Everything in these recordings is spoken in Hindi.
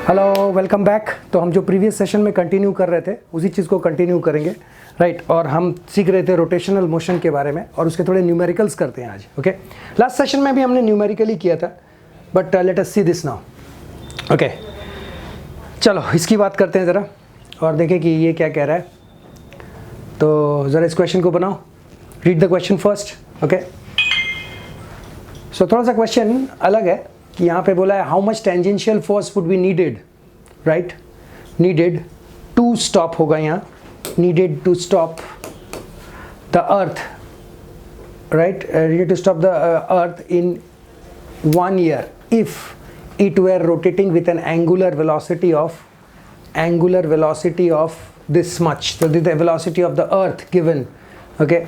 Hello, welcome back. तो हम जो प्रीवियस सेशन में कंटिन्यू कर रहे थे उसी चीज़ को कंटिन्यू करेंगे, राइट। और हम सीख रहे थे रोटेशनल मोशन के बारे में और उसके थोड़े न्यूमेरिकल्स करते हैं आज। ओके, लास्ट सेशन में भी हमने न्यूमेरिकली किया था, but let us see this now. Okay, चलो इसकी बात करते हैं ज़रा और देखें कि ये क्या कह रहा है। तो ज़रा इस क्वेश्चन को बनाओ, read the question first. Okay, so थोड़ा सा क्वेश्चन अलग है कि यहाँ पे बोला है how much tangential force would be needed, right. Needed to stop होगा यहाँ, needed to stop the earth, right, needed to stop the earth in 1 year if it were rotating with an angular velocity of this much. So this is the velocity of the earth given, okay,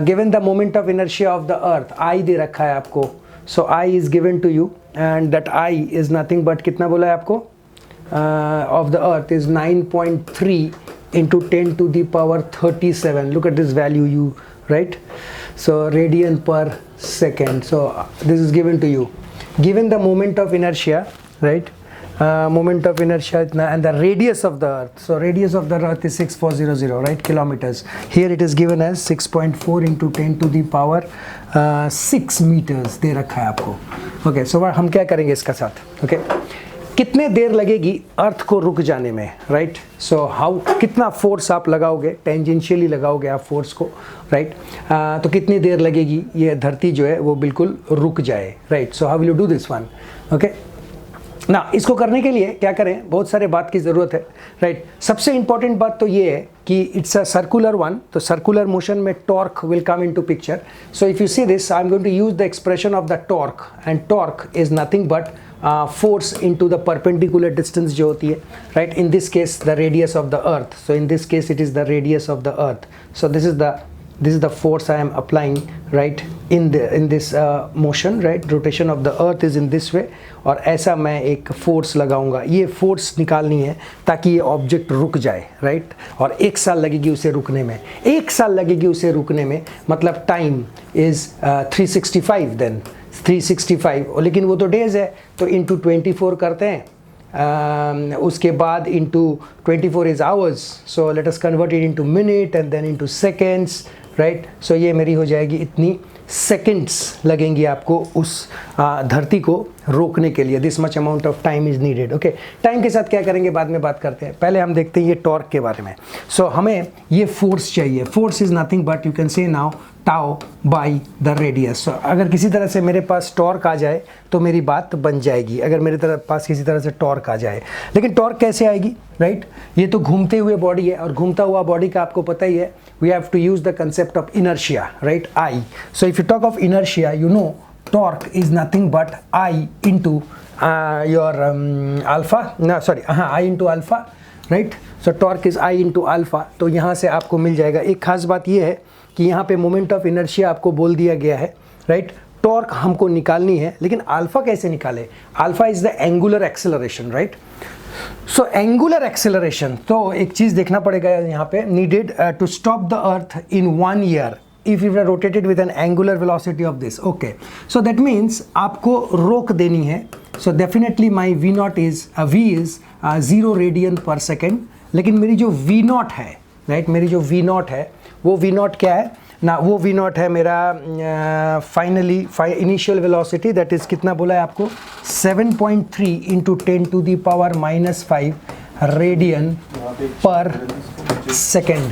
given the moment of inertia of the earth, I दे रखा है आपको, so I is given to you and that I is nothing but कितना बोला है आपको, of the earth is 9.3 into 10 to the power 37. Look at this value, you, right? So radian per second. So this is given to you, given the moment of inertia, right? Moment of inertia and the radius of the earth. So radius of the earth is 6400, right, kilometers. Here it is given as 6.4 into 10 to the power 6 meters दे रखा है आपको। ओके, सो हम क्या करेंगे इसका साथ। ओके, कितने देर लगेगी अर्थ को रुक जाने में, राइट। सो हाउ, कितना फोर्स आप लगाओगे, टेंजेंशियली लगाओगे आप फोर्स को, राइट। तो कितनी देर लगेगी ये धरती जो है वो बिल्कुल रुक जाए, right. So how will you do this one. Okay ना, इसको करने के लिए क्या करें, बहुत सारे बात की ज़रूरत है, राइट। सबसे इंपॉर्टेंट बात तो ये है कि इट्स अ सर्कुलर वन, तो सर्कुलर मोशन में torque will come into picture. So if you see this, I am going to use the expression of the torque, and torque is nothing but force into the perpendicular distance जो होती है, right. In this case the radius of the earth, so in this case it is the radius of the earth. So this is the force I am applying, right, in this motion, right. Rotation of the earth is in this way, और ऐसा मैं एक फोर्स लगाऊंगा, ये फोर्स निकालनी है ताकि ये ऑब्जेक्ट रुक जाए, राइट। और 1 साल लगेगी उसे रुकने में, 1 साल लगेगी उसे रुकने में, मतलब टाइम इज़ 365, देन 365, लेकिन वो तो डेज है, तो इंटू 24 करते हैं, उसके बाद into 24 is hours, so let us convert it into minute and then into seconds, right. So ये मेरी हो जाएगी, इतनी सेकेंड्स लगेंगी आपको उस धरती को रोकने के लिए। This much amount of time is needed. Okay, time के साथ क्या करेंगे बाद में बात करते हैं, पहले हम देखते हैं ये टॉर्क के बारे में। सो हमें ये फोर्स चाहिए, force is nothing but you can say now tau by the radius. So अगर किसी तरह से मेरे पास टॉर्क आ जाए तो मेरी बात बन जाएगी, अगर मेरे पास किसी तरह से टॉर्क आ जाए। लेकिन टॉर्क कैसे आएगी, राइट। ये तो घूमते हुए बॉडी है, और घूमता हुआ बॉडी का आपको पता ही है, we have to use the concept of inertia, right, I. So if you talk of inertia, you know torque is nothing but I into your alpha, no sorry, I into alpha, right. So torque is I into alpha। तो यहाँ से आपको मिल जाएगा। एक खास बात ये है कि यहाँ पे मोमेंट ऑफ इनर्शिया आपको बोल दिया गया है, राइट। टॉर्क हमको निकालनी है, लेकिन अल्फा कैसे निकाले, alpha is the angular acceleration, right. So angular acceleration, तो एक चीज़ देखना पड़ेगा यहाँ पे, needed to stop the earth in 1 year if you are rotated with an angular velocity of this। okay, so that means आपको रोक देनी है। so definitely my v naught is v is 0 radian per second। लेकिन मेरी जो v naught है, right, मेरी जो v naught है वो v naught क्या है ना, वो v naught है मेरा finally initial velocity, that is कितना बोला है आपको, 7.3 into 10 to the power -5 radian per second.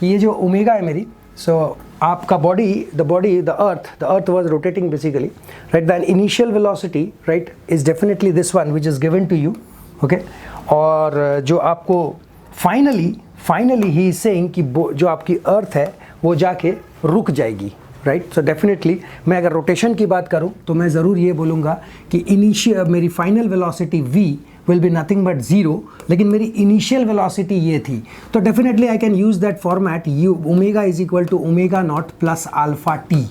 ये जो ओमेगा है मेरी, सो आपका the earth was rotating basically, right. The initial velocity, right, is definitely this one which is given to you, okay। और जो आपको finally he is saying कि जो आपकी अर्थ है वो जाके रुक जाएगी, राइट। सो डेफिनेटली मैं अगर रोटेशन की बात करूं तो मैं ज़रूर ये बोलूँगा कि मेरी final velocity v will be nothing but 0, लेकिन मेरी इनिशियल वेलोसिटी ये थी, तो definitely I can use that format, omega is equal to omega naught plus alpha t.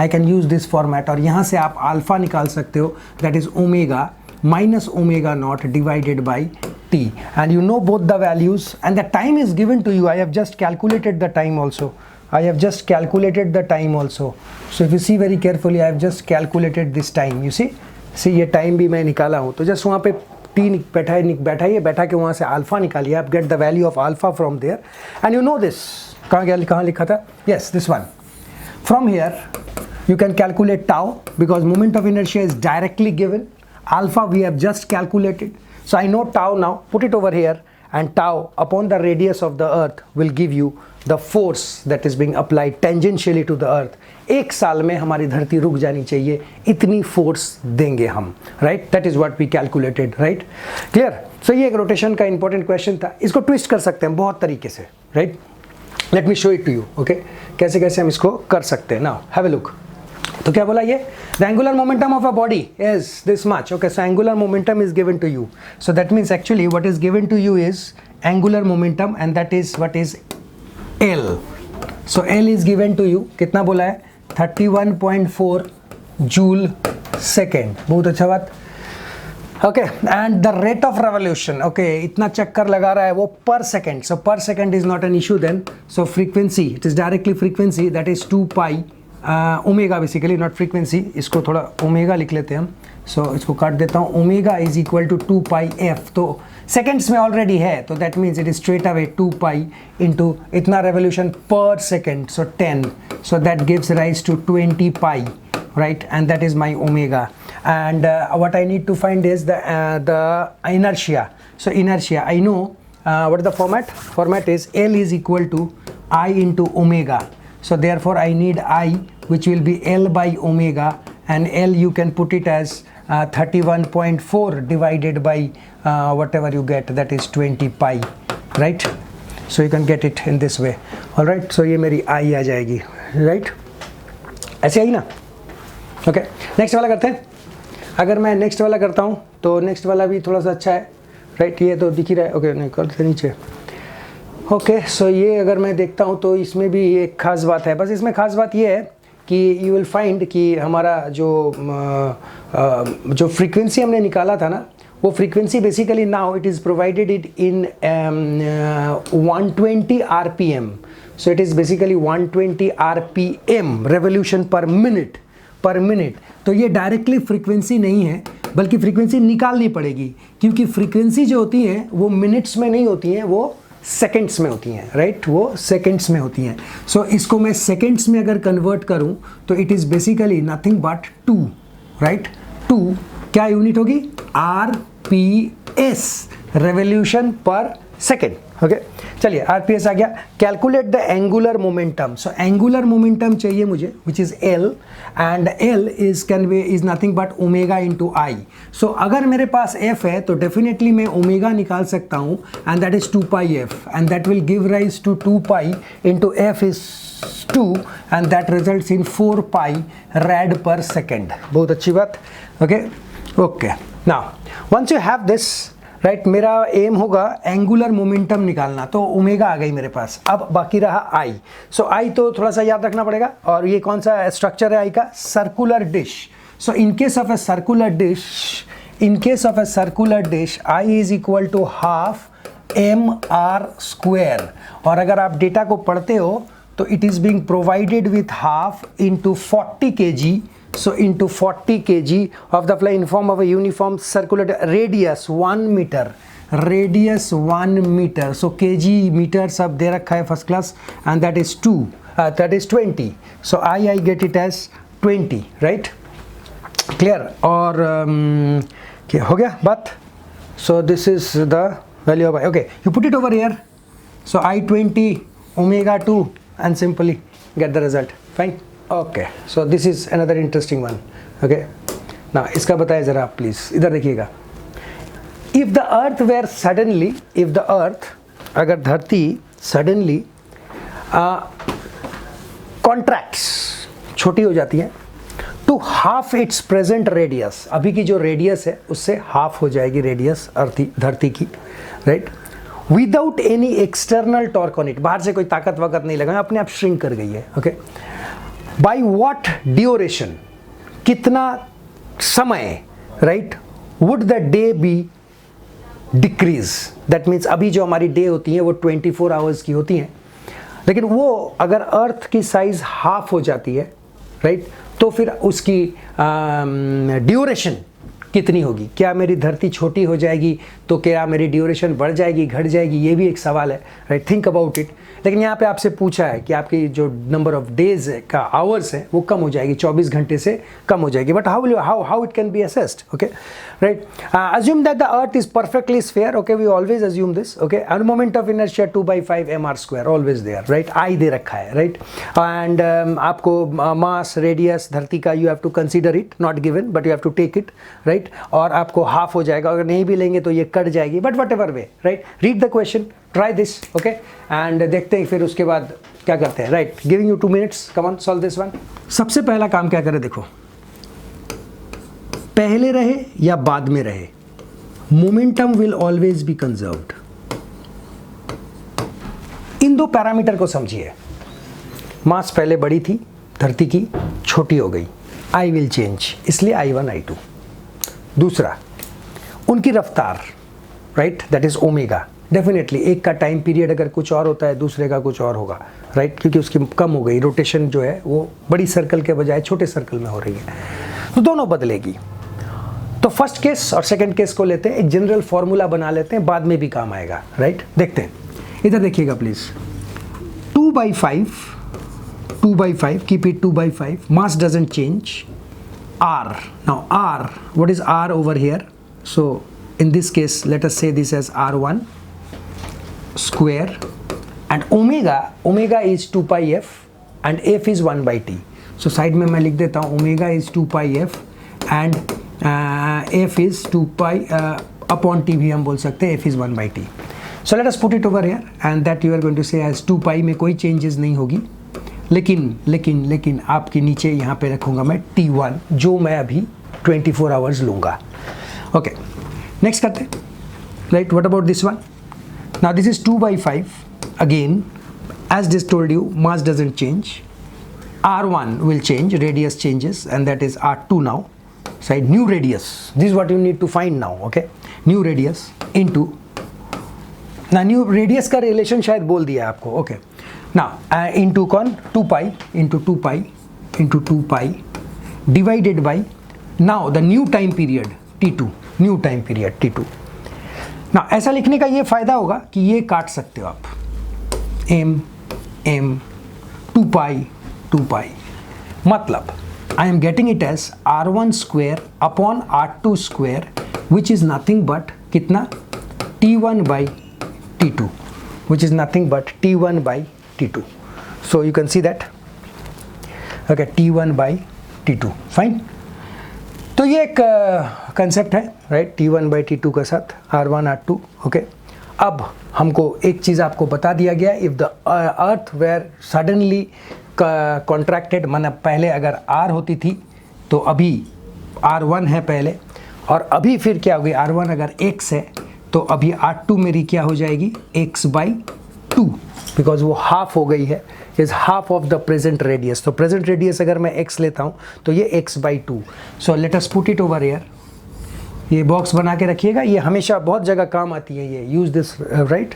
I can use this format, और यहाँ से आप अल्फा निकाल सकते हो, that is omega minus omega naught divided by t, and you know both the values, and the time is given to you. I have just calculated the time also, I have just calculated the time also. So if you see very carefully, I have just calculated this time. You see ये टाइम भी मैं निकाला हूँ, तो जस्ट वहाँ पे बैठाइए, बैठा के वहाँ से अल्फा निकालिए, आप get the value of alpha from there and you know this. कहाँ लिखा था? Yes, this one. From here you can calculate tau because moment of inertia is directly given. Alpha we have just calculated, so I know tau now. Put it over here, and tau upon the radius of the earth will give you the force that is being applied tangentially to the earth. एक साल में हमारी धरती रुक जानी चाहिए, इतनी फोर्स देंगे हम, right? That is what we calculated, right? Clear? So ये एक रोटेशन का इंपॉर्टेंट क्वेश्चन था. इसको ट्विस्ट कर सकते हैं बहुत तरीके से, right? Let me show it to you. Okay, कैसे कैसे हम इसको कर सकते हैं. Now have a look. तो क्या बोला ये? The angular momentum of a body is this much. Okay, so angular momentum is given to you. So that means actually what is given to you is angular momentum and that is what is L. So L is given to you. कितना बोला है? 31.4 जूल सेकेंड. बहुत अच्छा बात. Okay, and the rate of revolution, okay, इतना चक्कर लगा रहा है वो पर second. So per second is not an issue then. So frequency, it is directly frequency, that is 2 pi omega, basically not frequency. इसको थोड़ा ओमेगा लिख लेते हैं हम. सो इसको काट देता हूँ. Omega is equal to 2 pi F. तो सेकेंड्स में ऑलरेडी है, तो that means it is straight away 2 pi into इतना revolution per second, so 10. So that gives rise to 20 pi, right? And that is my omega. And what I need to find is the inertia. So inertia, I know what is the format? Format is L is equal to I into omega. So therefore I need I, which will be L by omega, and L you can put it as 31.4 divided by whatever you get, that is 20 pi, right? So you can get it in this way. All right, so ये मेरी I आ जाएगी, right? ऐसे आई ना? ओके, नेक्स्ट वाला करते हैं. अगर मैं नेक्स्ट वाला करता हूँ तो नेक्स्ट वाला भी थोड़ा सा अच्छा है, राइट? ये तो दिख ही रहा है. ओके, नहीं करते नीचे. ओके, सो ये अगर मैं देखता हूँ तो इसमें भी एक खास बात है. बस इसमें खास बात ये है कि यू विल फाइंड कि हमारा जो फ्रीक्वेंसी हमने निकाला था ना, वो frequency basically now it is provided it in 120 RPM. So it is basically 120 RPM revolution पर मिनट. तो ये डायरेक्टली फ्रीक्वेंसी नहीं है, बल्कि फ्रीक्वेंसी निकालनी पड़ेगी, क्योंकि फ्रीक्वेंसी जो होती है वो मिनट्स में नहीं होती हैं, वो सेकंड्स में होती हैं, राइट? वो सेकंड्स में होती हैं. सो इसको मैं सेकंड्स में अगर कन्वर्ट करूं तो it is basically nothing but 2, right? 2 क्या यूनिट होगी? RPS, revolution per second. Okay, चलिए RPS आ गया. Calculate the angular momentum. So angular momentum चाहिए मुझे, which is L, and L is nothing but omega into I. सो अगर मेरे पास F है तो डेफिनेटली मैं ओमेगा निकाल सकता हूँ, and that is 2 pi F, and that will give rise to 2 pi into F is 2, and that results in 4 pi rad per second. बहुत अच्छी बात. Okay, now once you have this, right, मेरा एम होगा एंगुलर मोमेंटम निकालना. तो ओमेगा आ गई मेरे पास. अब बाकी रहा आई. सो आई तो थोड़ा सा याद रखना पड़ेगा. और ये कौन सा स्ट्रक्चर है आई का? Circular dish. So in case of a circular dish I is equal to half mr square. और अगर आप डेटा को पढ़ते हो तो it is being provided with half into 40 kg. So into 40 kg of the fly in form of a uniform circular radius 1 meter. Radius 1 meter. So kg meter सब दे रखा है first class, and that is 2. That is 20. So I get it as 20, right? Clear? और क्या हो गया बात? So this is the value of I. Okay, you put it over here. So I20 omega 2 and simply get the result. Fine. Okay, so this is another interesting one. Okay, now इसका बताइए जरा आप प्लीज. इधर देखिएगा. If the earth were suddenly, अगर धरती suddenly contracts, छोटी हो जाती है, to half its present radius, अभी की जो रेडियस है उससे हाफ हो जाएगी रेडियस धरती की, right? Without any external torque on it, बाहर से कोई ताकत वकत नहीं लगा, अपने आप श्रिंक कर गई है. ओके, बाई वॉट ड्यूरेशन, कितना समय, right, would the day be decrease. That means अभी जो हमारी डे होती है वो 24 आवर्स की होती हैं, लेकिन वो अगर अर्थ की साइज हाफ हो जाती है, राइट, तो फिर उसकी ड्यूरेशन कितनी होगी, क्या मेरी धरती छोटी हो जाएगी तो क्या मेरी ड्यूरेशन बढ़ जाएगी, घट जाएगी, ये भी एक सवाल है, राइट, थिंक अबाउट इट। लेकिन यहाँ पे आपसे पूछा है कि आपकी जो नंबर ऑफ डेज का आवर्स है वो कम हो जाएगी, 24 घंटे से कम हो जाएगी, but how it can be assessed, okay, right. Assume that the earth is perfectly sphere, okay, we always assume this, okay, and moment of inertia 2/5 mr² always there, right, I दे रखा है, राइट, एंड आपको मास रेडियस धरती का you have to consider it, not given but you have to take it, right, और आपको हाफ हो जाएगा, अगर नहीं भी लेंगे तो ये कट जाएगी, but what ever way, right, read the question, try this, okay, and देखते हैं फिर उसके बाद क्या करते हैं, right, giving you 2 minutes, come on solve this one. सबसे पहला काम क्या करें, देखो, पहले रहे या बाद में रहे, momentum will always be conserved. इन दो पैरामीटर को समझिए, मास पहले बड़ी थी धरती की, छोटी हो गई, आई विल चेंज, इसलिए I1 I2। दूसरा, उनकी रफ्तार, right, that is omega, definitely एक का टाइम पीरियड अगर कुछ और होता है दूसरे का कुछ और होगा, राइट, क्योंकि उसकी कम हो गई, रोटेशन जो है वो बड़ी सर्कल के बजाय छोटे सर्कल में हो रही है, तो दोनों बदलेगी। तो फर्स्ट केस और सेकंड केस को लेते हैं, एक जनरल फॉर्मूला बना लेते हैं, बाद में भी काम आएगा, राइट, देखते हैं, इधर देखिएगा please, 2/5, keep it 2/5, mass doesn't change, r, now r, what is r over here, so in this case let us say this as r1 square, and omega is 2πf and f is 1/t, so side में मैं लिख देता हूँ omega is 2πf and f is 2π upon t भी हम बोल सकते हैं, f is 1/t, so let us put it over here and that you are going to say as 2π में कोई changes नहीं होगी, लेकिन आपके नीचे यहाँ पे रखूँगा मैं T1 जो मैं अभी 24 आवर्स लूँगा, ओके, नेक्स्ट करते हैं, right, what about this one, now this is 2/5, again as this told you mass doesn't change, R1 will change, radius changes and that is R2 now, side new radius, this is what you need to find now, okay, new radius into, now new radius का रिलेशन शायद बोल दिया आपको, okay, now into con 2π divided by now the new time period T2, new time period T2। now ऐसा लिखने का ये फायदा होगा कि ये काट सकते हो आप, m 2π, मतलब I am getting it as R1 square upon R2 square which is nothing but कितना, T1 by T2, which is nothing but T1 by T2, so you can see that, okay, T1 by T2, fine। तो ये एक कंसेप्ट है, राइट, T1 by T2 के साथ R1 R2, ओके। अब हमको एक चीज़ आपको बता दिया गया, if the earth were suddenly contracted, माना पहले अगर R होती थी तो अभी R1 है पहले, और अभी फिर क्या होगी, R1 अगर X है तो अभी R2 मेरी क्या हो जाएगी, X/2, बिकॉज वो हाफ हो गई है, is half of the present radius, तो प्रेजेंट रेडियस अगर मैं x लेता हूँ तो ये x/2, so let us put it over here, ये बॉक्स बना के रखिएगा, ये हमेशा बहुत जगह काम आती है, ये यूज दिस, राइट,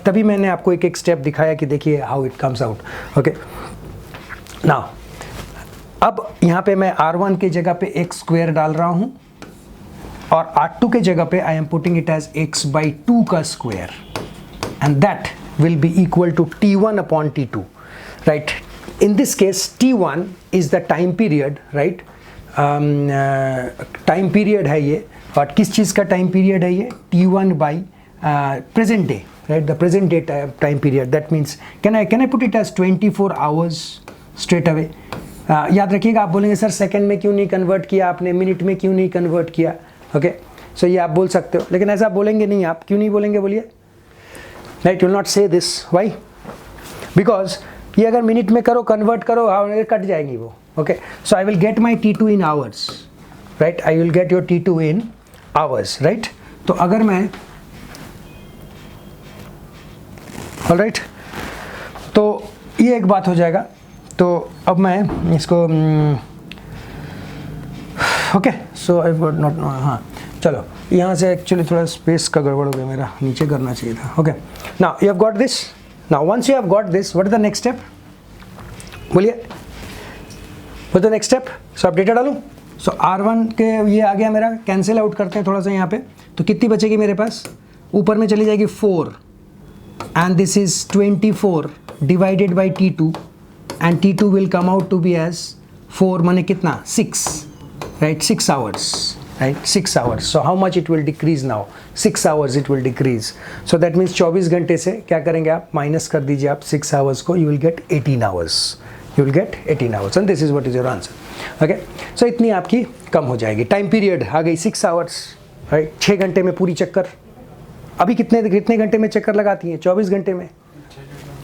तभी मैंने आपको एक एक स्टेप दिखाया कि देखिए how it comes out, okay. Now अब यहाँ पे मैं R1 की जगह पे x² डाल रहा हूँ और R2 के जगह पे I am putting it as x/2 का square, and that will be equal to T1 upon T2, right? In this case T1 is the time period, right? Time period है ये, और किस चीज़ का टाइम पीरियड है ये, T1 by present day, right? The present day time period, that means can I put it as 24 hours straight away? याद रखिएगा, आप बोलेंगे सर सेकंड में क्यों नहीं कन्वर्ट किया आपने, मिनट में क्यों नहीं कन्वर्ट किया, ओके, सो ये आप बोल सकते हो, लेकिन ऐसा बोलेंगे नहीं आप, क्यों नहीं बोलेंगे बोलिए, राइट, यू विल नॉट से दिस, व्हाई, बिकॉज ये अगर मिनट में करो, कन्वर्ट करो, कट जाएंगी वो, okay, so I will get my T2 in hours, right, I will get your T2 in hours, right, तो अगर मैं, ऑलराइट, तो ये एक बात हो जाएगा, तो अब मैं इसको, okay, so I would not, हाँ चलो, यहाँ से एक्चुअली थोड़ा स्पेस का गड़बड़ हो गया मेरा, नीचे करना चाहिए था, okay. Now you have got this, now once you have got this, what is the next step, बोलिए, what is the next step, so आप डेटा डालूँ, सो R1 के ये आ गया मेरा, कैंसिल आउट करते हैं थोड़ा सा यहाँ पे, तो कितनी बचेगी मेरे पास, ऊपर में चली जाएगी 4 and this is 24 divided by T2 and T2 will come out to be as 4 माने कितना 6, right 6 hours, right 6 hours. So how much it will decrease now, 6 hours it will decrease. So that means 24 घंटे से क्या करेंगे आप, माइनस कर दीजिए आप 6 hours को, you will get 18 hours, you will get 18 hours and this is what is your answer. Okay, so इतनी आपकी कम हो जाएगी. टाइम पीरियड आ गई 6 hours, right 6 घंटे में पूरी चक्कर. अभी कितने घंटे में चक्कर लगाती हैं, 24 घंटे में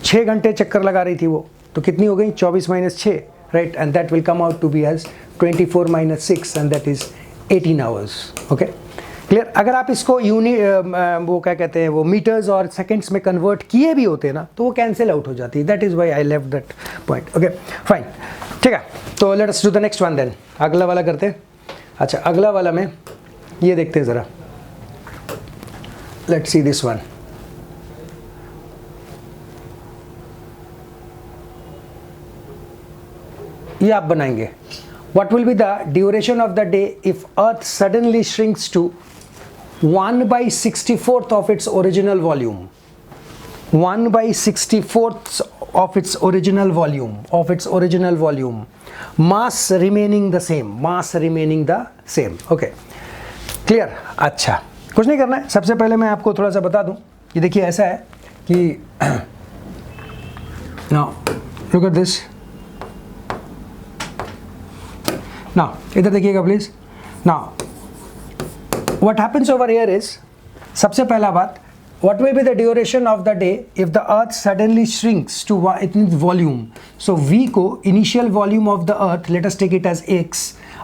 6 घंटे चक्कर लगा रही थी वो, तो कितनी हो गई 24 minus 6, right, and that will come out to be as 24 minus 6 and that is 18 hours. Okay clear. अगर आप इसको वो क्या कहते हैं, वो मीटर्स और सेकंड्स में कन्वर्ट किए भी होते हैं ना, तो वो कैंसिल आउट हो जाती है. That is why I left that point. Okay fine, ठीक है. तो let us do the next one then. अगला वाला करते हैं. अच्छा, अगला वाला में ये देखते हैं ज़रा. Let's see this one. ये आप बनाएंगे. What will be the duration of the day if Earth suddenly shrinks to 1/64th of its original volume? 1/64th of its original volume. Mass remaining the same. Okay. Clear? अच्छा, कुछ नहीं करना है. सबसे पहले मैं आपको थोड़ा सा बता दूं. ये देखिए ऐसा है कि now look at this. Now, इधर देखिएगा please. Now, what happens over here is, सबसे पहला बात, what will be the duration of the day if the earth suddenly shrinks to it means volume. So V को initial volume of the earth, let us take it as x,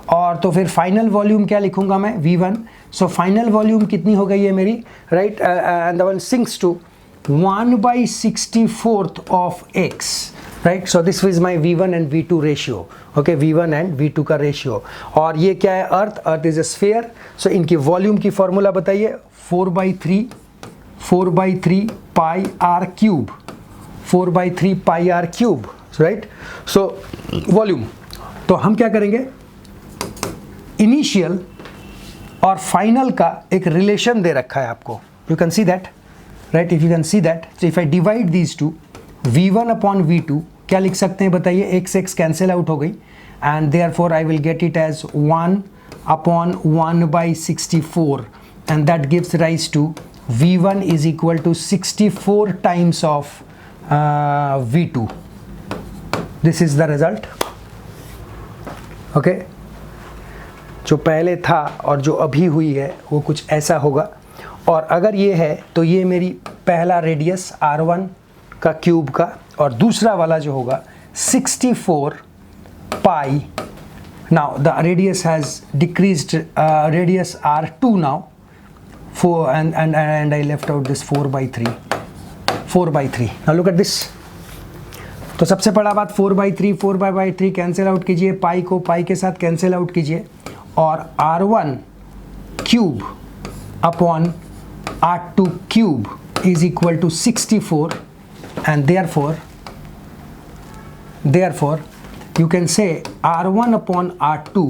और तो फिर final volume क्या लिखूंगा मैं, V1. So final volume कितनी हो गई है मेरी, right, and the one sinks to 1/64th of x. Right, so this is my V1 and V2 ratio. Okay, V1 and V2 का रेशियो. और ये क्या है, अर्थ इज अ स्फीयर. सो इनकी वॉल्यूम की फॉर्मूला बताइए. 4/3 pi r cube, 4/3 pi r cube, right. So volume, तो हम क्या करेंगे, इनिशियल और फाइनल का एक रिलेशन दे रखा है आपको. You can see that, right. If you can see that, so if I divide these two, V1 upon V2 क्या लिख सकते हैं बताइए, x कैंसिल आउट हो गई and therefore I will get it as 1 upon 1/64 and that gives rise to V1 is equal to 64 times of V2. This is the result. Okay, जो पहले था और जो अभी हुई है वो कुछ ऐसा होगा. और अगर ये है तो ये मेरी पहला रेडियस R1 का क्यूब का, और दूसरा वाला जो होगा 64 pi. Now the radius has decreased, radius R2 now 4 and I left out this 4/3. Now look at this. तो सबसे बड़ा बात 4/3 कैंसिल आउट कीजिए, पाई को पाई के साथ कैंसिल आउट कीजिए, और R1 cube upon R2 cube is equal to 64. And therefore you can say R1 upon R2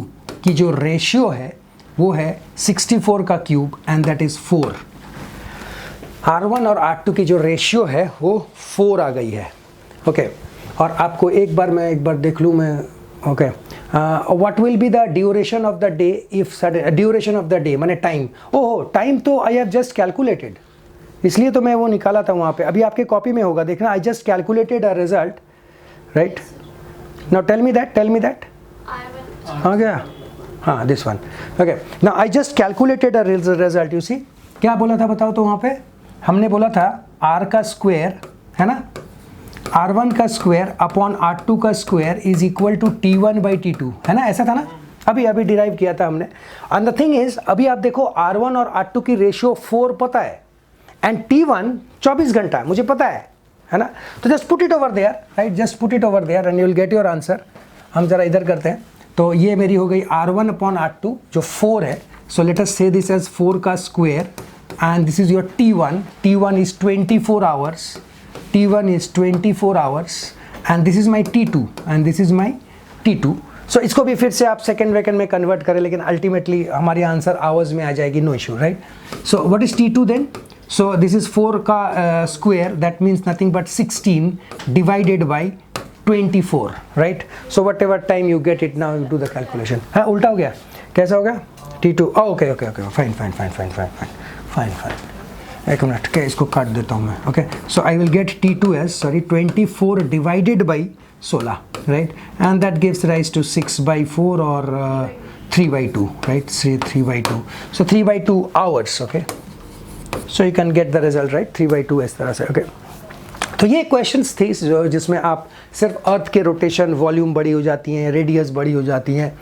की जो रेशियो है वो है 64 का cube and that is 4. R1 और R2 की जो रेशियो है वो 4 आ गई है. ओके, और आपको एक बार देख लूँ मैं. Okay, what will be the duration of the day if duration of the day माने टाइम. ओहो, टाइम तो आई हैव जस्ट कैलकुलेटेड, इसलिए तो मैं वो निकाला था वहाँ पे. अभी आपके कॉपी में होगा, देखना. I just calculated a result, right. Now tell me that आ गया. हाँ, this one. Okay, now I just calculated a result. You see क्या बोला था बताओ. तो वहाँ पे हमने बोला था R का स्क्वायर है ना, R1 का स्क्वायर अपॉन R2 का square is equal to T1/T2 है ना, ऐसा था ना. अभी डिराइव किया था हमने. एंड द थिंग इज, अभी आप देखो R1 और R2 की रेशियो 4 पता है एंड T1 24 घंटा मुझे पता है ना. तो just put it over there, right, just put it over there and you will get your answer. हम जरा इधर करते हैं. तो ये मेरी हो गई R1 अपॉन R2 जो 4 है. सो लेट अस से दिस एज 4 का square and this is your T1 is 24 hours. T1 is 24 hours and this is my T2 and this is my T2. सो इसको भी फिर से आप सेकंड वेकेंड में कन्वर्ट करें, लेकिन अल्टीमेटली हमारी आंसर आवर्स में आ जाएगी, no issue, right? So what is T2 then? So this is 4 का square, that means nothing but 16 divided by 24, right? So whatever time you get it, now you do the calculation. हाँ, उल्टा हो गया, कैसा हो गया? T2, okay okay okay, fine fine fine fine fine fine fine, एक मिनट, क्या इसको काट देता हूँ मैं. Okay, so I will gate T2 as, sorry, 24 divided by 16, right? And that gives rise to 6/4 और 3/2, right? 3/2, so 3/2 hours. Okay, so you can get the result, right? 3/2 इस तरह से. ओके, तो ये क्वेश्चंस थी जिसमें आप सिर्फ अर्थ के रोटेशन, वॉल्यूम बड़ी हो जाती हैं, रेडियस बड़ी हो जाती हैं.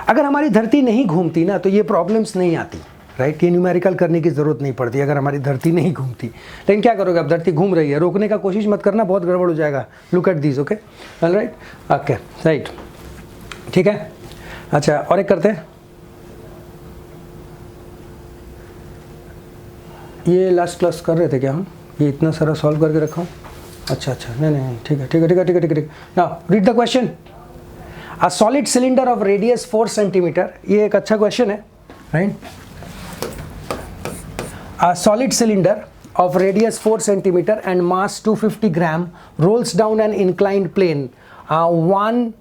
अगर हमारी धरती नहीं घूमती ना तो ये प्रॉब्लम्स नहीं आती, राइट? ये न्यूमेरिकल करने की ज़रूरत नहीं पड़ती अगर हमारी धरती नहीं घूमती. लेकिन क्या करोगे, अब धरती घूम रही है, रोकने का कोशिश मत करना, बहुत गड़बड़ हो जाएगा. Look at this. Okay, alright, okay, right, ठीक है. अच्छा, और एक करते हैं, ये लास्ट क्लास कर रहे थे क्या हम? ये इतना सारा सॉल्व करके रखा हूँ. अच्छा अच्छा, नहीं नहीं, ठीक है ठीक है ठीक है ठीक है ठीक है. Now read the question. A solid cylinder of radius 4 centimetre, ये एक अच्छा क्वेश्चन है, right? A solid cylinder of radius 4 centimeter and mass 250 gram rolls down an inclined plane 1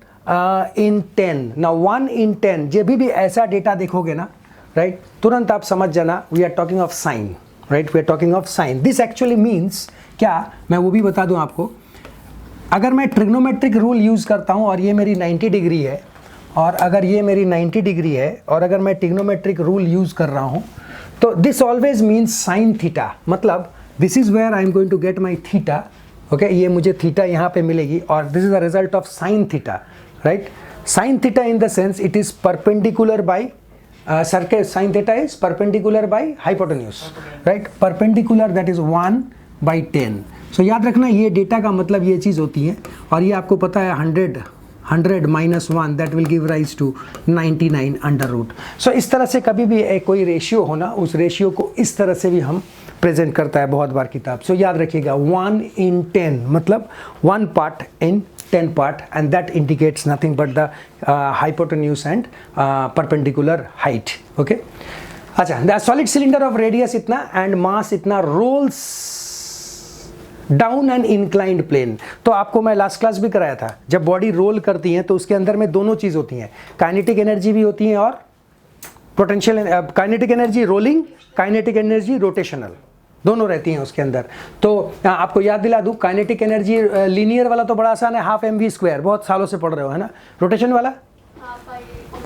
in 10. Now 1 in 10, जब भी ऐसा डेटा देखोगे ना, राइट, तुरंत आप समझ जाना we are talking of sine, right? We are talking of sine. This actually means क्या, मैं वो भी बता दूं आपको. अगर मैं ट्रिग्नोमेट्रिक रूल यूज़ करता हूं और ये मेरी 90 डिग्री है, और अगर ये मेरी 90 डिग्री है, और अगर मैं ट्रिग्नोमेट्रिक रूल यूज़ कर रहा हूं, तो this always means sine theta. मतलब this is where I am going to get my theta. Okay, ये मुझे थीटा यहाँ पे मिलेगी, और this is the result of sine theta, right? Sine theta in the sense it is perpendicular by circle. Sine theta is perpendicular by hypotenuse, right? Perpendicular, that is 1/10. So याद रखना, ये डेटा का मतलब ये चीज़ होती है, और ये आपको पता है 100 minus 1 that will give rise to 99 under root. So इस तरह से कभी भी कोई रेशियो हो ना, उस रेशियो को इस तरह से भी हम प्रेजेंट करता है बहुत बार किताब. सो याद रखिएगा 1 in 10 मतलब 1 part in 10 part, and that indicates nothing but the hypotenuse and perpendicular height. Okay, अच्छा, the solid cylinder of radius इतना and mass इतना rolls down an inclined plane. तो आपको मैं लास्ट क्लास भी कराया था, जब बॉडी रोल करती है तो उसके अंदर में दोनों चीज़ होती हैं, काइनेटिक एनर्जी भी होती है और potential. Kinetic energy rolling, kinetic energy rotational, दोनों रहती हैं उसके अंदर. तो आपको याद दिला दूं, काइनेटिक एनर्जी लीनियर वाला तो बड़ा आसान है, 12 mv², बहुत सालों से पढ़ रहे हो, है ना? रोटेशन वाला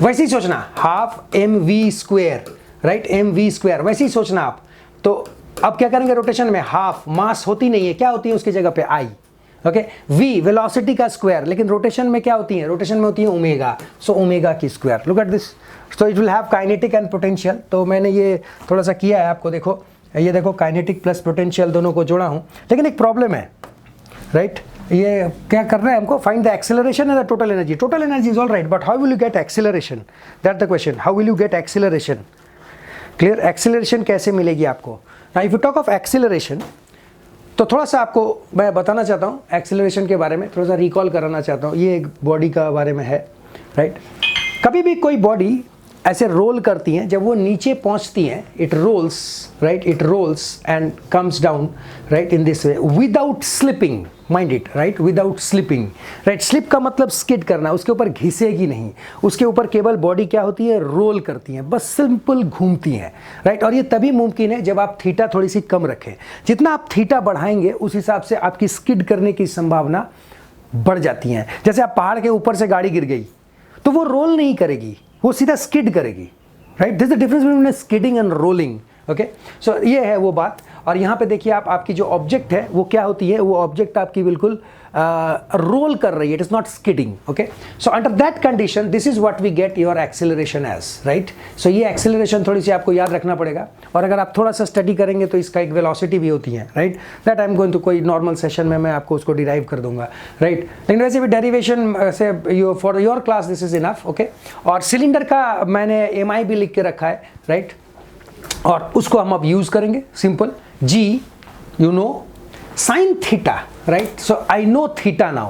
वैसे ही सोचना, 12 mv², राइट? mv², वैसे ही सोचना आप. तो अब क्या करेंगे रोटेशन में, हाफ, मास होती नहीं है, क्या होती है उसकी जगह पे आई. ओके, v वेलोसिटी का स्क्वायर, लेकिन रोटेशन में क्या होती है, रोटेशन में होती है ओमेगा. सो ओमेगा की square. Look at this. So it will have kinetic and potential. तो मैंने ये थोड़ा सा किया है आपको, देखो, ये देखो, काइनेटिक प्लस पोटेंशियल दोनों को जोड़ा हूँ. लेकिन एक प्रॉब्लम है, राइट? ये क्या करना है हमको, find the acceleration and the total energy. Total energy is all right, but how will you get acceleration, that the question. How will you get acceleration? Clear, acceleration कैसे मिलेगी आपको? Now if you talk of acceleration, तो थोड़ा सा आपको मैं बताना चाहता हूँ एक्सेलरेशन के बारे में, थोड़ा सा रिकॉल कराना चाहता हूँ. ये एक बॉडी का बारे में है, राइट? कभी भी कोई बॉडी ऐसे रोल करती हैं, जब वो नीचे पहुँचती हैं, it rolls, right? It rolls and comes down, right, in this way without slipping. Mind it, right? Without slipping, right? Slip का मतलब स्किड करना, उसके ऊपर घिसेगी नहीं, उसके ऊपर केवल बॉडी क्या होती है, रोल करती हैं, बस सिंपल घूमती हैं, राइट? और ये तभी मुमकिन है जब आप थीटा थोड़ी सी कम रखें. जितना आप थीटा बढ़ाएंगे उस हिसाब से आपकी स्किड करने की संभावना बढ़ जाती है. जैसे आप पहाड़ के ऊपर से गाड़ी गिर गई तो वो रोल नहीं करेगी, वो सीधा स्किड करेगी, right? This is the difference between skidding and rolling. Okay, so ये है वो बात. और यहाँ पे देखिए आप, आपकी जो ऑब्जेक्ट है वो क्या होती है, वो ऑब्जेक्ट आपकी बिल्कुल रोल कर रही है, it is not skidding. Okay, so under that condition this is what we get your acceleration as, right? So ये एक्सेलरेशन थोड़ी सी आपको याद रखना पड़ेगा, और अगर आप थोड़ा सा स्टडी करेंगे तो इसका एक वेलोसिटी भी होती है, right? That I am going to, कोई नॉर्मल सेशन में मैं आपको उसको डिराइव कर दूंगा, राइट? लेकिन वैसे भी डेरिवेशन से you for your class this is enough. Okay, और सिलेंडर का मैंने MI भी लिख के रखा है, राइट? और उसको हम अब यूज करेंगे. Simple, G, you know, sin theta, right? So I know theta now.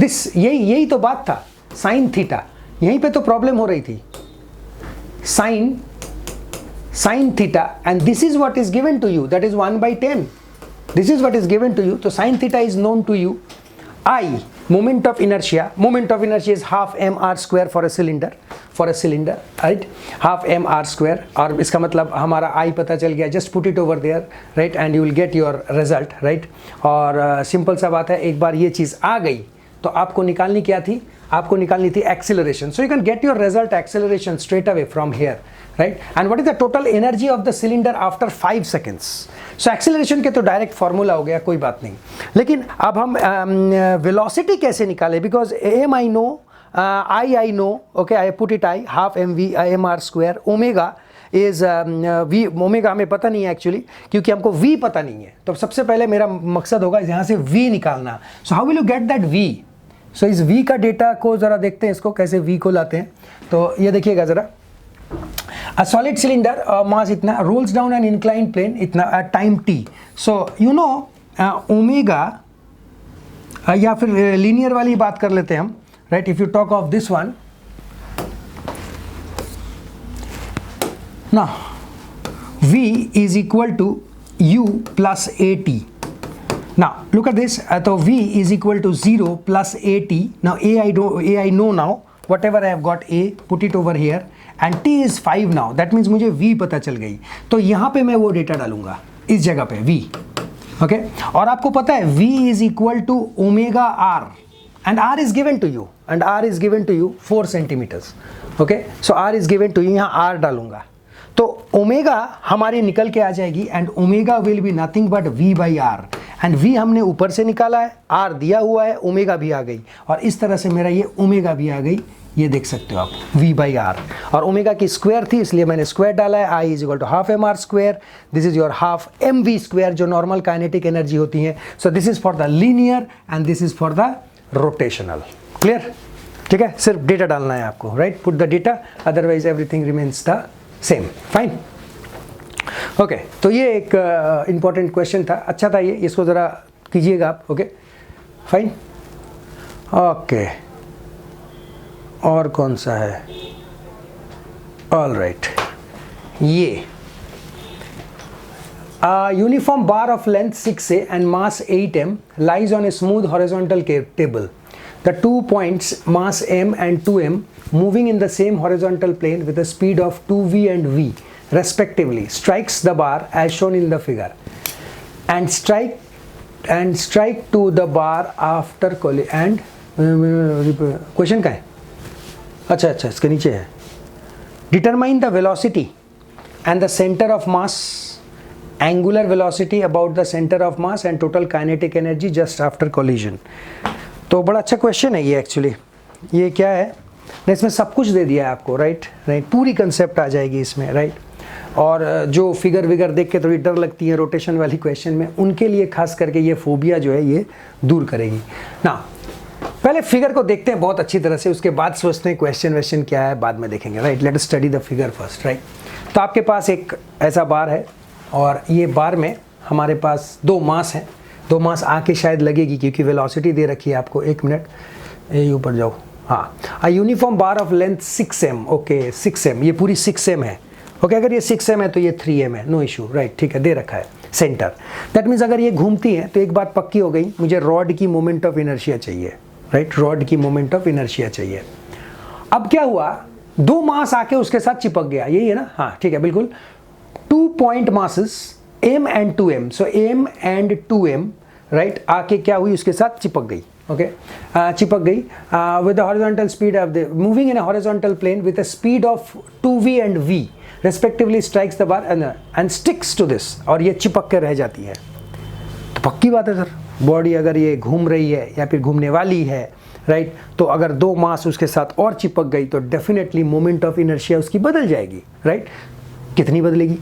This यही तो बात था, sin theta. यहीं पे तो प्रॉब्लम हो रही थी, sine theta, and this is what is given to you, that is 1/10. This is what is given to you. तो sine theta is known to you. I, moment of inertia is half mr square for a cylinder, right, half mr square. और इसका मतलब हमारा I पता चल गया, just put it over there, right, and you will get your result, right. और सिंपल सा बात है, एक बार ये चीज़ आ गई तो आपको निकालनी क्या थी, आपको निकालनी थी acceleration. So you can get your result acceleration straight away from here, right. And what is the total energy of the cylinder after 5 seconds? So acceleration के तो डायरेक्ट फॉर्मूला हो गया, कोई बात नहीं. लेकिन अब हम वेलोसिटी कैसे निकालें, because am I know, I know, okay, I put it I, half mv mr square, omega is v, omega हमें पता नहीं है एक्चुअली, क्योंकि हमको v पता नहीं है. तो सबसे पहले मेरा मकसद होगा यहाँ से v निकालना. So how will you get that v? सो इस v का डेटा को ज़रा देखते हैं, इसको कैसे v को लाते हैं. तो ये देखिएगा ज़रा, a solid cylinder mass इतना, rolls down an inclined plane इतना at time t. So you know omega, या फिर लीनियर वाली बात कर लेते हैं हम, right. If you talk of this one, now v is equal to u plus at. Now look at this, तो v is equal to 0 plus at. Now a I know now, whatever I have got a, put it over here, and t is 5 now. That means मुझे v पता चल गई. तो यहाँ पे मैं वो डेटा डालूंगा इस जगह पे v, ओके. और आपको पता है v is equal to omega r, and r is given to you, and r is given to you 4 centimeters, okay. So r is given to you, यहाँ r डालूंगा तो ओमेगा हमारी निकल के आ जाएगी, and omega will be nothing but v by r. And v हमने ऊपर से निकाला है, r दिया हुआ है, ओमेगा भी आ गई, और इस तरह से मेरा ये ओमेगा भी आ गई, ये देख सकते हो आप, v बाई आर. और ओमेगा की स्क्वायर थी इसलिए मैंने स्क्वायर डाला है. I is equal to half mr square, this is your half mv square, जो नॉर्मल काइनेटिक एनर्जी होती है. So this is for the linear and this is for the rotational. Clear? ठीक है, सिर्फ डेटा डालना है आपको, right. Put the data, otherwise everything remains the same. Fine, okay. तो ये एक इंपॉर्टेंट क्वेश्चन था, अच्छा था ये, इसको ज़रा कीजिएगा आप, ओके. Fine, okay. और कौन सा है? ऑल राइट, ये uniform bar of length 6a and mass 8m lies on a smooth horizontal table. The 2 points, mass m and 2m, moving in the same horizontal plane with a speed of 2v and v respectively, strikes the bar as shown in the figure, and strike to the bar after and question का है, अच्छा इसके नीचे है. Determine the velocity and the center of mass, angular velocity about the center of mass, and total kinetic energy just after collision. तो बड़ा अच्छा क्वेश्चन है ये एक्चुअली. ये क्या है, इसमें सब कुछ दे दिया है आपको, राइट. पूरी कंसेप्ट आ जाएगी इसमें, राइट. और जो फिगर विगर देख के थोड़ी डर लगती है रोटेशन वाली क्वेश्चन में, उनके लिए खास करके ये फोबिया जो है ये दूर करेगी ना. पहले फिगर को देखते हैं बहुत अच्छी तरह से, उसके बाद सोचते हैं क्वेश्चन क्या है बाद में देखेंगे, right. Let us study the figure first, right. तो आपके पास एक ऐसा बार है, और ये बार में हमारे पास 2 मास हैं. 2 मास आके शायद लगेगी क्योंकि वेलोसिटी दे रखी है आपको. 1 मिनट, ये ऊपर जाओ. हाँ, a uniform bar of length 6m, okay. 6m, ये पूरी 6m है, ओके. अगर ये 6m है तो ये 3m है, नो इशू, राइट. ठीक है, दे रखा है सेंटर. दैट मीन्स अगर ये घूमती है तो एक बात पक्की हो गई, मुझे रॉड की मोमेंट ऑफ इनर्शिया चाहिए, राइट. रॉड की मोमेंट ऑफ इनर्शिया चाहिए. अब क्या हुआ, 2 मास आके उसके साथ चिपक गया, यही है ना. हाँ ठीक है, बिल्कुल. 2 point masses m and 2m, so m and 2m, right, आके क्या हुई, उसके साथ चिपक गई, ओके. चिपक गई with the horizontal speed of the moving in a horizontal plane with a speed of 2v and v respectively, strikes the bar and sticks to this, और ये चिपक के रह जाती है. तो पक्की बात है सर, बॉडी अगर ये घूम रही है या फिर घूमने वाली है, राइट, तो अगर 2 मास उसके साथ और चिपक गई तो डेफिनेटली मोमेंट ऑफ इनर्शिया उसकी बदल जाएगी, राइट. कितनी बदलेगी,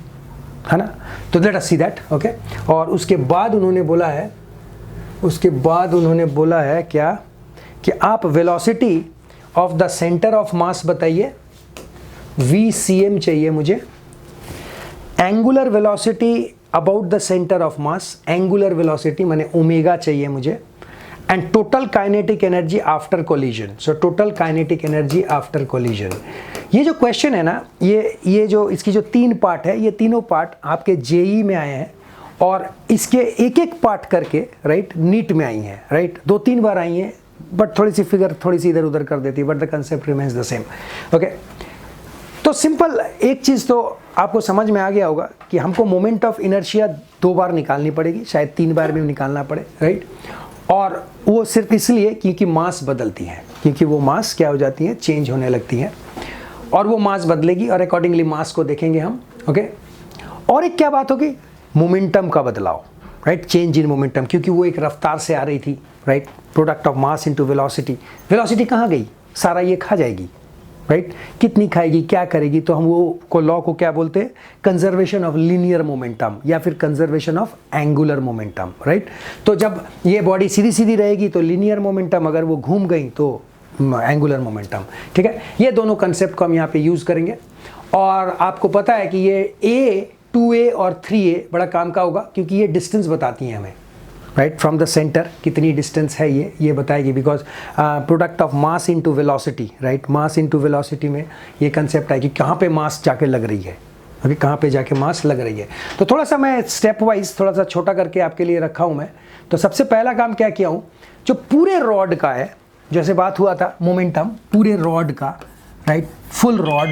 है ना. तो let us see that, okay. और उसके बाद उन्होंने बोला है क्या, कि आप velocity of the centre of mass बताइए, vcm चाहिए मुझे. Angular velocity about the centre of mass, angular velocity माने ओमेगा चाहिए मुझे. and total kinetic energy after collision. So total kinetic energy after collision. ये जो क्वेश्चन है ना, ये जो इसकी जो 3 पार्ट है, ये तीनों पार्ट आपके जेई में आए हैं और इसके एक एक पार्ट करके राइट नीट में आई हैं, राइट 2-3 बार आई हैं, बट थोड़ी सी फिगर थोड़ी सी इधर उधर कर देती है, but the concept remains the same. Okay, तो सिंपल एक चीज़ तो आपको समझ में आ गया होगा कि हमको मोमेंट ऑफ इनर्शिया 2 बार निकालनी पड़ेगी, शायद 3 बार भी निकालना पड़े, राइट. और वो सिर्फ इसलिए क्योंकि मास बदलती है, क्योंकि वो मास क्या हो जाती है, चेंज होने लगती है, और वो मास बदलेगी और अकॉर्डिंगली मास को देखेंगे हम. ओके, और एक क्या बात होगी, मोमेंटम का बदलाव, राइट, चेंज इन मोमेंटम, क्योंकि वो एक रफ्तार से आ रही थी, right. Product of mass into velocity, velocity कहाँ गई, सारा ये खा जाएगी, राइट. कितनी खाएगी, क्या करेगी, तो हम वो को लॉ को क्या बोलते हैं, कंजर्वेशन ऑफ लीनियर मोमेंटम या फिर conservation of angular momentum, right. तो जब ये बॉडी सीधी सीधी रहेगी तो लीनियर मोमेंटम, अगर वो घूम गई तो एंगुलर मोमेंटम. ठीक है, ये दोनों कंसेप्ट को हम यहाँ पे यूज़ करेंगे. और आपको पता है कि ये ए 2a और 3a बड़ा काम का होगा, क्योंकि ये डिस्टेंस बताती हैं हमें, राइट, फ्रॉम द सेंटर कितनी डिस्टेंस है ये बताएगी, because product of mass into velocity, right. Mass into velocity में ये कंसेप्ट है कि कहाँ पे मास जाके लग रही है, अभी कहाँ पे जाके मास लग रही है. तो थोड़ा सा मैं स्टेप वाइज थोड़ा सा छोटा करके आपके लिए रखा हूँ मैं. तो सबसे पहला काम क्या किया हूँ, जो पूरे रॉड का है, जैसे बात हुआ था मोमेंटम पूरे रॉड का, राइट, फुल रॉड.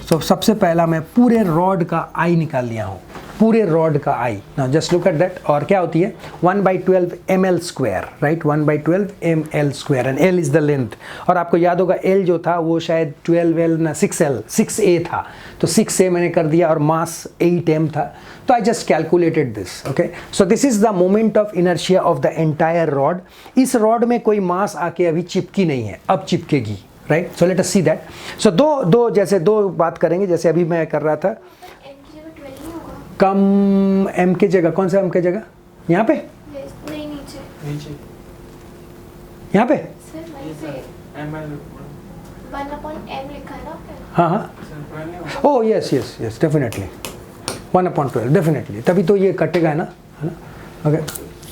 तो सबसे पहला मैं पूरे रॉड का आई निकाल लिया हूँ, पूरे रॉड का I. Now just look at that. और क्या होती है 1/12 ml square, right, 1/12 ml square, and l is the length. और आपको याद होगा l जो था वो शायद 12l ना 6a था, तो 6a मैंने कर दिया, और मास 8m था. तो I just calculated this. Okay, so this is the moment of inertia of the entire rod. इस रॉड में कोई मास आके अभी चिपकी नहीं है, अब चिपकेगी, राइट. So let us see that. So दो बात करेंगे, जैसे अभी मैं कर रहा था. कम m की जगह, कौन सा m की जगह, यहाँ पे नहीं, नीचे यहाँ पे 1/m लिखा है ना आपने? हाँ, oh yes yes yes, definitely 1/12 definitely, तभी तो ये कटेगा ना, है ना. ओके,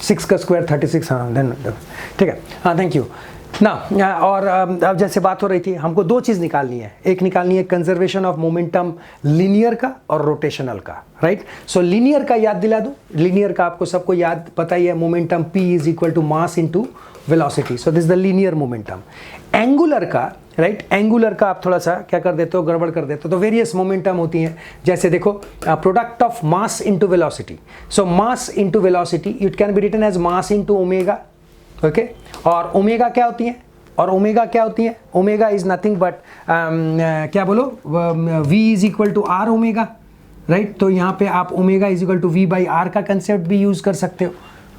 6 का स्क्वायर 36. हाँ, देन ठीक है. हाँ, थैंक यू ना. और अब जैसे बात हो रही थी, हमको 2 चीज़ निकालनी है. एक निकालनी है कंजर्वेशन ऑफ मोमेंटम लीनियर का और रोटेशनल का, राइट. सो लीनियर का याद दिला दूं. लीनियर का आपको सबको याद पता ही है, momentum p is equal to mass into velocity. So this the linear momentum. Angular का, राइट, एंगुलर का आप थोड़ा सा क्या कर देते हो, गड़बड़ कर देते हो. तो वेरियस मोमेंटम होती हैं, जैसे देखो product of mass into velocity. So mass into velocity it can be written as mass into omega. Okay, और ओमेगा क्या होती है, और ओमेगा क्या होती है, ओमेगा इज नथिंग बट क्या बोलो, v is equal to r omega, right. तो यहाँ पे आप omega is equal to v/r का कंसेप्ट भी यूज कर सकते हो,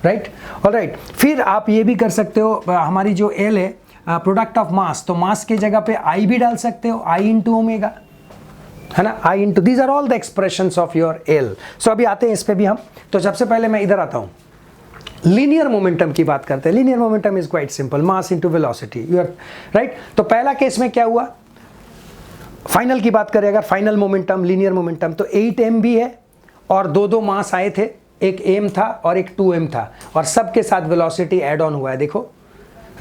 राइट. ऑलराइट, फिर आप ये भी कर सकते हो, हमारी जो l है प्रोडक्ट ऑफ मास, तो मास के जगह पे i भी डाल सकते हो, i इंटू ओमेगा, है ना, i into, these are all the expressions of your l. सो अभी आते हैं इस पे भी हम. तो सबसे पहले मैं इधर आता हूँ, लीनियर मोमेंटम की बात करते हैं. Linear momentum is quite simple, mass into velocity, you are right. तो पहला केस में क्या हुआ, फाइनल की बात करें अगर, फाइनल मोमेंटम लीनियर मोमेंटम, तो 8m भी है और दो मास आए थे, एक m था और एक 2m था, और सबके साथ वेलोसिटी ऐड ऑन हुआ है, देखो,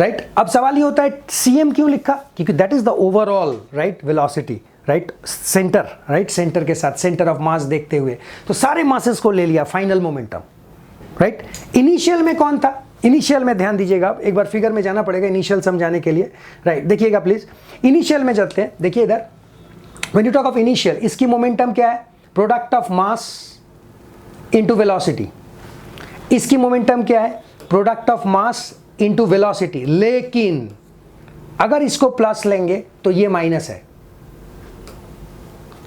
राइट. अब सवाल ये होता है cm क्यों लिखा, क्योंकि that is the overall, right, velocity, right, centre, right, centre के साथ, सेंटर ऑफ मास देखते हुए, तो सारे मासेस को ले लिया, फाइनल मोमेंटम, राइट. इनिशियल में कौन था, इनिशियल में ध्यान दीजिएगा, एक बार फिगर में जाना पड़ेगा इनिशियल समझाने के लिए, राइट. देखिएगा प्लीज, इनिशियल में जाते हैं. देखिए इधर, when you talk of initial, इसकी मोमेंटम क्या है, product of mass into velocity. इसकी मोमेंटम क्या है, product of mass into velocity. लेकिन अगर इसको प्लस लेंगे तो ये माइनस है.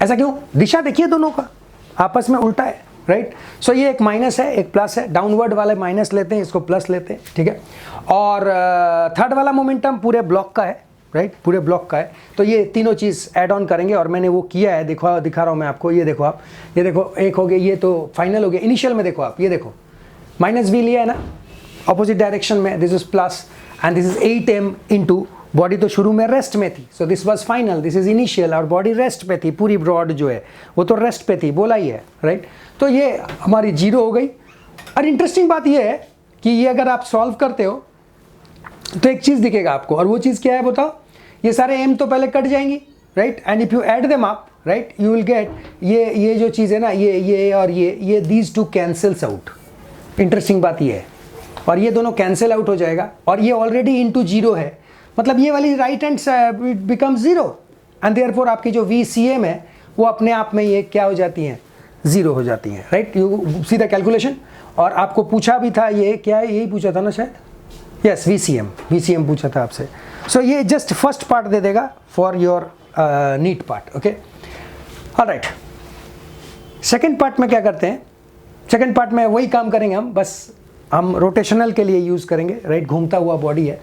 ऐसा क्यों, दिशा देखिए दोनों का आपस में उल्टा है, राइट. सो ये एक माइनस है, एक प्लस है, डाउनवर्ड वाले माइनस लेते हैं, इसको प्लस लेते हैं, ठीक है. और थर्ड वाला मोमेंटम पूरे ब्लॉक का है, राइट, पूरे ब्लॉक का है. तो ये तीनों चीज़ ऐड ऑन करेंगे, और मैंने वो किया है, दिखा रहा हूँ मैं आपको. ये देखो आप, ये देखो, एक हो गया, ये तो फाइनल हो गया. इनिशियल में देखो आप, ये देखो माइनस भी लिया है ना, ऑपोजिट डायरेक्शन में, this is plus and this is 8m into, body तो शुरू में रेस्ट में थी, so this was final, this is initial, और बॉडी रेस्ट पे थी, पूरी ब्रॉड जो है वो तो रेस्ट पे थी, बोला ही है, राइट. तो ये हमारी जीरो हो गई. और इंटरेस्टिंग बात ये है कि ये अगर आप सॉल्व करते हो तो एक चीज़ दिखेगा आपको, और वो चीज़ क्या है बताओ? ये सारे m तो पहले कट जाएंगी, right, and if you add them up, right, you will gate ये जो चीज़ है ना, ये और ये these two cancels out. Interesting बात ये है, और ये दोनों कैंसिल आउट हो जाएगा, और ये ऑलरेडी इनटू जीरो है, मतलब ये वाली right hand become zero, and therefore आपकी जो VCM है वो अपने आप में ये क्या हो जाती हैं, जीरो हो जाती हैं, right. You see the calculation. और आपको पूछा भी था, ये क्या है, यही पूछा था ना शायद, यस, VCM पूछा था आपसे। सो ये जस्ट फर्स्ट पार्ट दे देगा for your neat part, okay. Alright, second part में क्या करते हैं? सेकेंड पार्ट में वही काम करेंगे हम, बस हम रोटेशनल के लिए यूज़ करेंगे, राइट, घूमता हुआ बॉडी है।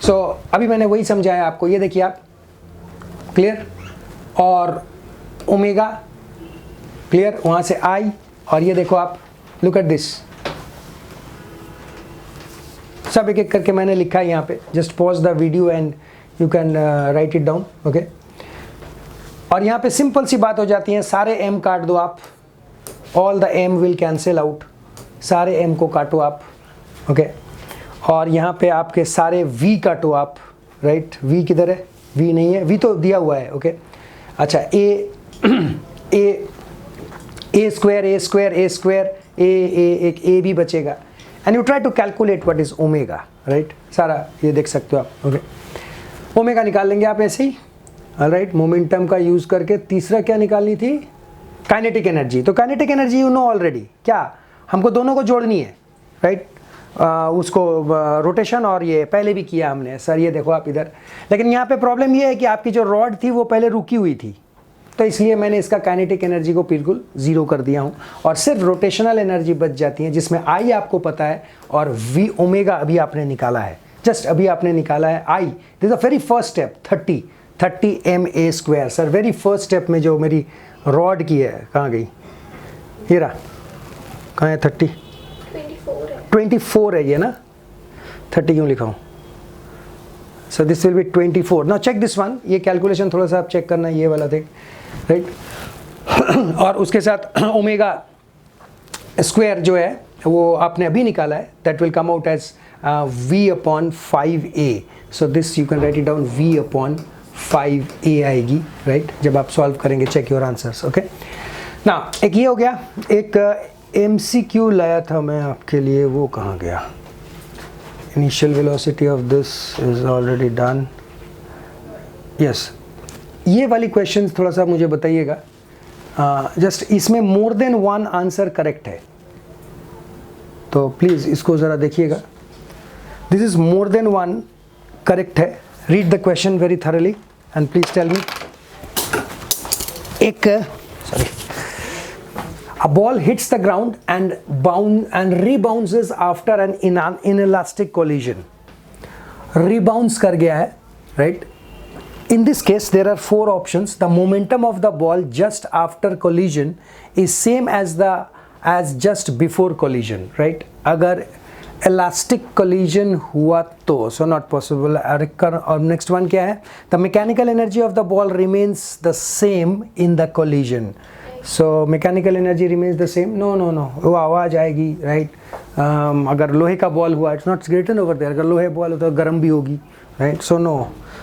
सो अभी मैंने वही समझाया आपको, ये देखिए आप, क्लियर, और ओमेगा, क्लियर, वहाँ से I, और ये देखो आप, लुक एट दिस, सब एक एक करके मैंने लिखा है यहाँ पे, just pause the video and you can write it down, okay. और यहाँ पे सिंपल सी बात हो जाती है, सारे m काट दो आप, all the m will cancel out, सारे m को काटो आप, ओके। और यहाँ पे आपके सारे v काटो आप, राइट, v किधर है? v नहीं है, v तो दिया हुआ है, ओके। अच्छा, a स्क्वायर, एक a भी बचेगा, and you try to calculate what is omega, right, सारा ये देख सकते हो आप, ओके। ओमेगा निकाल लेंगे आप ऐसे ही, राइट, मोमेंटम का यूज करके। तीसरा क्या निकालनी थी? Kinetic energy. तो kinetic energy you know already, क्या हमको दोनों को जोड़नी है, राइट, उसको रोटेशन, और ये पहले भी किया हमने सर, ये देखो आप इधर। लेकिन यहाँ पे प्रॉब्लम ये है कि आपकी जो रॉड थी वो पहले रुकी हुई थी, तो इसलिए मैंने इसका काइनेटिक एनर्जी को बिल्कुल जीरो कर दिया हूँ, और सिर्फ रोटेशनल एनर्जी बच जाती है, जिसमें I आपको पता है, और V ओमेगा अभी आपने निकाला है, जस्ट अभी आपने निकाला है I। This is the very first step, 30 ma square. Sir very first step में जो मेरी रॉड की है, कहाँ गई? ये रहा, कहाँ है? 24 है ये ना, 30 क्यों लिखा हूँ? So this will be 24। Now check this one, ये कैलकुलेशन थोड़ा सा आप चेक करना, ये वाला देख, राइट। और उसके साथ ओमेगा स्क्वायर जो है वो आपने अभी निकाला है, that will come out as V/5a। So this you can write it down, V/5a आएगी, राइट, जब आप सॉल्व करेंगे। चेक योर आंसर्स, ओके ना। एक ये हो गया, एक MCQ लाया था मैं आपके लिए, वो कहाँ गया? Initial velocity of this is already done, yes. ये वाली क्वेश्चन थोड़ा सा मुझे बताइएगा, जस्ट इसमें more than one answer correct है, तो प्लीज़ इसको ज़रा देखिएगा। This is more than one correct है। Read the question very thoroughly and please tell me. A ball hits the ground and rebounces after an inelastic collision. Rebounds कर गया है, right? In this case, there are 4 options. The momentum of the ball just after collision is same as just before collision, right? अगर elastic collision हुआ तो, so not possible. और next one क्या है? The mechanical energy of the ball remains the same in the collision. So mechanical energy remains the same. No, वो आवाज़ आएगी, right? अगर लोहे का बॉल हुआ, it's not written over there. अगर लोहे बॉल हो तो गर्म भी होगी, right? So no.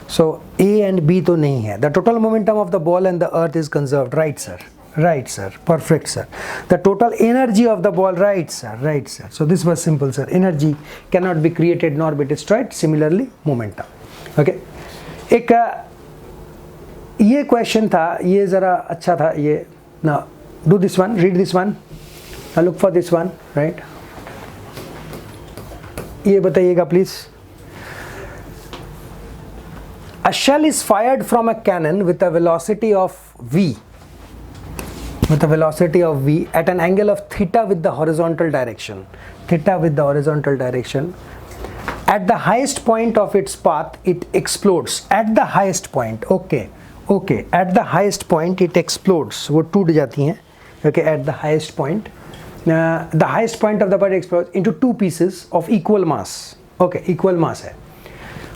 So A and B तो नहीं है. The total momentum of the ball and the earth is conserved, right sir? Right sir, perfect sir. The total energy of the ball, right sir, right sir. So this was simple sir. Energy cannot be created nor be destroyed. Similarly, momentum. Okay. एक ये क्वेश्चन था, ये ज़रा अच्छा था ये। Now do this one, read this one, now look for this one, right? ये बताइएगा please. A shell is fired from a cannon with a velocity of v, at an angle of theta with the horizontal direction. At the highest point of its path, it explodes. At the highest point, okay. At the highest point it explodes. वो टूट जाती हैं, okay. At the highest point, the highest point of the body explodes into 2 pieces of equal mass. Okay, equal mass है.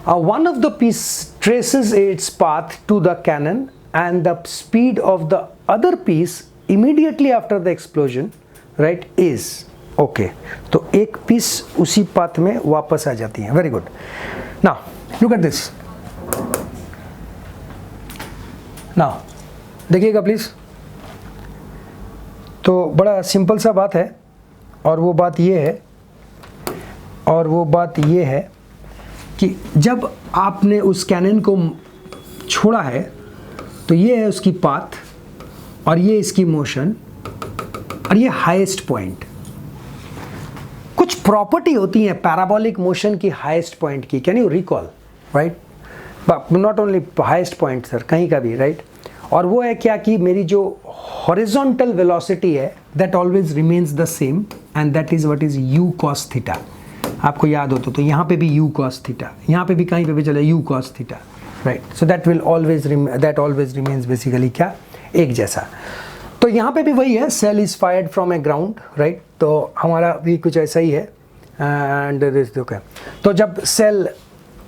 One of the piece traces its path to the cannon, and the speed of the other piece immediately after the explosion, right, is okay. तो एक piece उसी path में वापस आ जाती है. Very good. Now look at this, now देखिएगा प्लीज। तो बड़ा सिंपल सा बात है, और वो बात ये है कि जब आपने उस कैनन को छोड़ा है तो ये है उसकी पाथ, और ये इसकी मोशन, और ये हाईएस्ट पॉइंट। कुछ प्रॉपर्टी होती है पैराबोलिक मोशन की हाईएस्ट पॉइंट की, can you recall, right? Not only highest point sir, कहीं का भी, राइट? और वो है क्या कि मेरी जो हॉरिजॉन्टल वेलोसिटी है that always remains the same, and that is what is u cos theta. आपको याद हो तो यहाँ पे भी u cos थीटा, यहाँ पे भी कहीं पे भी चले u cos थीटा, right? So that always remains basically क्या, एक जैसा। तो यहाँ पे भी वही है, shell is fired from a ground, right? तो हमारा भी कुछ ऐसा ही है। एंड ओके, तो जब सेल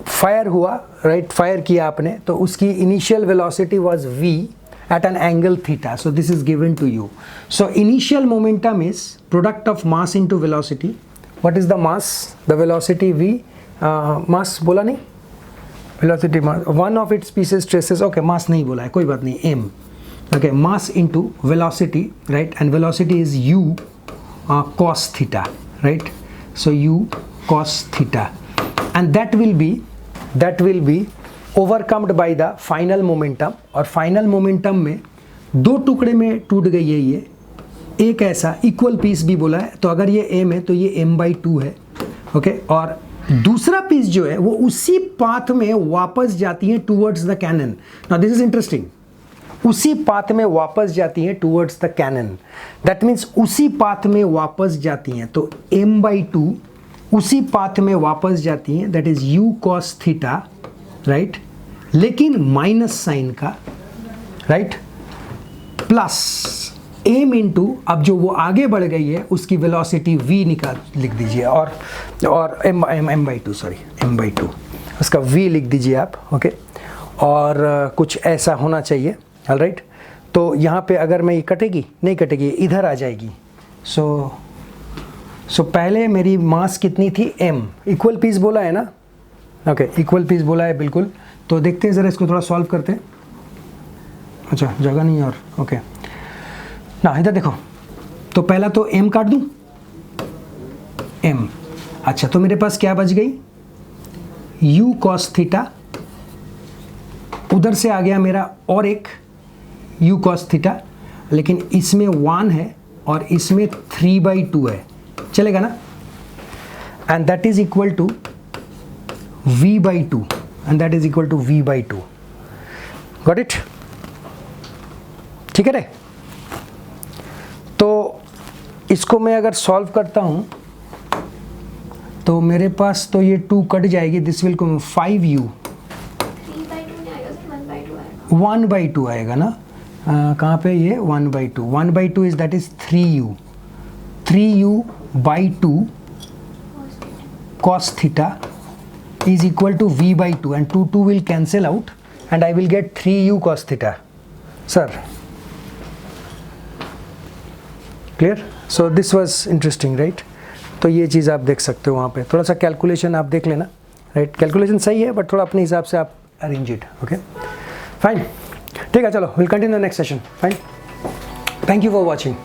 फायर हुआ, राइट, फायर किया आपने, तो उसकी initial velocity was v at an angle theta, so this is given to you. So initial momentum is product of mass into velocity. What is the mass? The velocity v, mass बोला नहीं, velocity mass, one of its pieces stresses, okay, mass नहीं बोला है, कोई बात नहीं, m, okay, mass into velocity, right? And velocity is u cos theta, right? So u cos theta, and that will be overcome by the final momentum, और फाइनल मोमेंटम में दो टुकड़े में टूट गई है ये, एक ऐसा इक्वल पीस भी बोला है, तो अगर ये m है तो ये m/2 है, ओके? और दूसरा पीस जो है वो उसी पाथ में वापस जाती है towards the cannon. Now this is interesting, उसी पाथ में वापस जाती है towards the cannon, that means उसी पाथ में वापस जाती हैं, तो m/2 उसी पाथ में वापस जाती हैं, दैट इज u cos थीटा, राइट? लेकिन माइनस साइन का, राइट, प्लस m इंटू, अब जो वो आगे बढ़ गई है उसकी वेलोसिटी v निकाल लिख दीजिए, और m/2, सॉरी m/2, उसका v लिख दीजिए आप, ओके? और कुछ ऐसा होना चाहिए, ऑलराइट? तो यहाँ पे अगर मैं ये कटेगी, नहीं कटेगी, इधर आ जाएगी। सो पहले मेरी मास कितनी थी, m, इक्वल पीस बोला है ना, ओके, इक्वल पीस बोला है, बिल्कुल। तो देखते हैं ज़रा, इसको थोड़ा सॉल्व करते हैं। अच्छा, जगह नहीं है और, ओके ना, इधर देखो, तो पहला तो m काट दूं, m, अच्छा, तो मेरे पास क्या बच गई, u cos थीटा, उधर से आ गया मेरा और एक u cos थीटा, लेकिन इसमें 1 है और इसमें 3/2 है, चलेगा ना? And that is equal to v/2, and that is equal to v/2. Got it? ठीक है रे? तो इसको मैं अगर सॉल्व करता हूं तो मेरे पास तो ये 2 कट जाएगी, दिस विल कम 5u, 3/2 नहीं आएगा सर, 1/2 आएगा। 1/2 आएगा ना, कहाँ पे ये 1/2, 1/2 is that is 3u/2 cos theta is equal to v/2, and 2 will cancel out and I will get 3u cos theta. Sir, clear? So this was interesting, right? तो ये चीज़ आप देख सकते हो, वहाँ पे थोड़ा सा कैलकुलेशन आप देख लेना, राइट? कैलकुलेशन सही है बट थोड़ा अपने हिसाब से आप अरेंज इट, ओके? फाइन, ठीक है, चलो, will continue next session. Fine, thank you for watching.